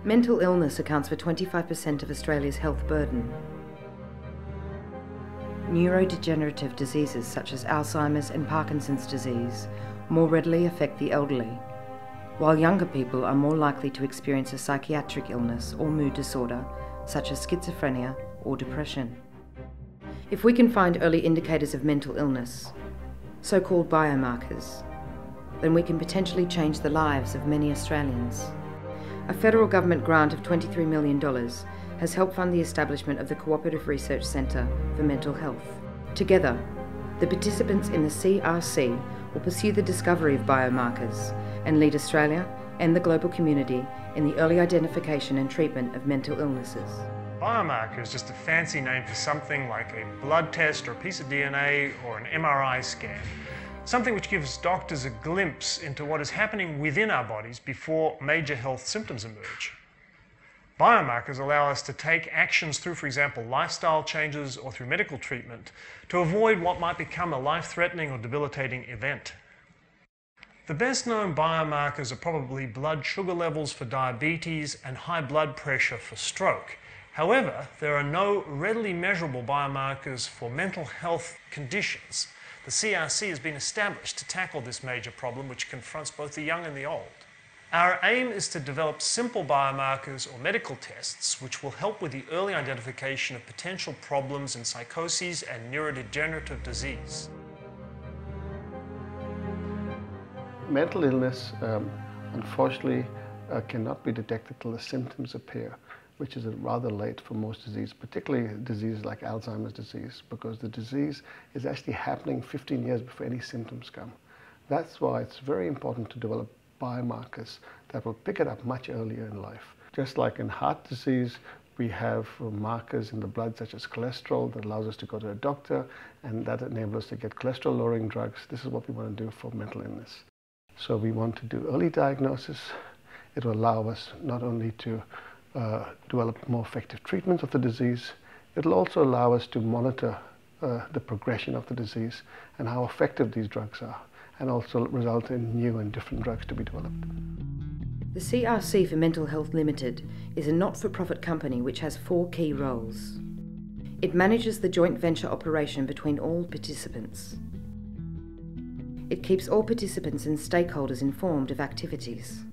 Mental illness accounts for 25% of Australia's health burden. Neurodegenerative diseases such as Alzheimer's and Parkinson's disease more readily affect the elderly, while younger people are more likely to experience a psychiatric illness or mood disorder such as schizophrenia or depression. If we can find early indicators of mental illness, so-called biomarkers, then we can potentially change the lives of many Australians. A federal government grant of $23 million has helped fund the establishment of the Cooperative Research Centre for Mental Health. Together, the participants in the CRC will pursue the discovery of biomarkers and lead Australia and the global community in the early identification and treatment of mental illnesses. Biomarker is just a fancy name for something like a blood test or a piece of DNA or an MRI scan. Something which gives doctors a glimpse into what is happening within our bodies before major health symptoms emerge. Biomarkers allow us to take actions through, for example, lifestyle changes or through medical treatment to avoid what might become a life-threatening or debilitating event. The best known biomarkers are probably blood sugar levels for diabetes and high blood pressure for stroke. However, there are no readily measurable biomarkers for mental health conditions. The CRC has been established to tackle this major problem which confronts both the young and the old. Our aim is to develop simple biomarkers or medical tests which will help with the early identification of potential problems in psychoses and neurodegenerative disease. Mental illness, unfortunately, cannot be detected till the symptoms appear, which is rather late for most diseases, particularly diseases like Alzheimer's disease, because the disease is actually happening 15 years before any symptoms come. That's why it's very important to develop biomarkers that will pick it up much earlier in life. Just like in heart disease, we have markers in the blood such as cholesterol that allows us to go to a doctor and that enables us to get cholesterol-lowering drugs. This is what we want to do for mental illness. So we want to do early diagnosis. It will allow us not only to develop more effective treatments of the disease, it will also allow us to monitor the progression of the disease and how effective these drugs are, and also result in new and different drugs to be developed. The CRC for Mental Health Limited is a not-for-profit company which has 4 key roles. It manages the joint venture operation between all participants. It keeps all participants and stakeholders informed of activities.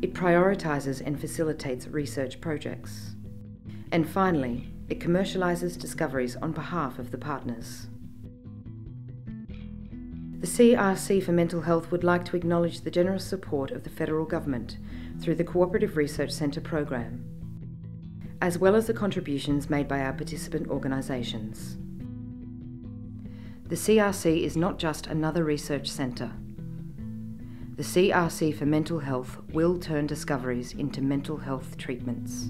It prioritises and facilitates research projects. And finally, it commercialises discoveries on behalf of the partners. The CRC for Mental Health would like to acknowledge the generous support of the federal government through the Cooperative Research Centre program, as well as the contributions made by our participant organisations. The CRC is not just another research centre. The CRC for Mental Health will turn discoveries into mental health treatments.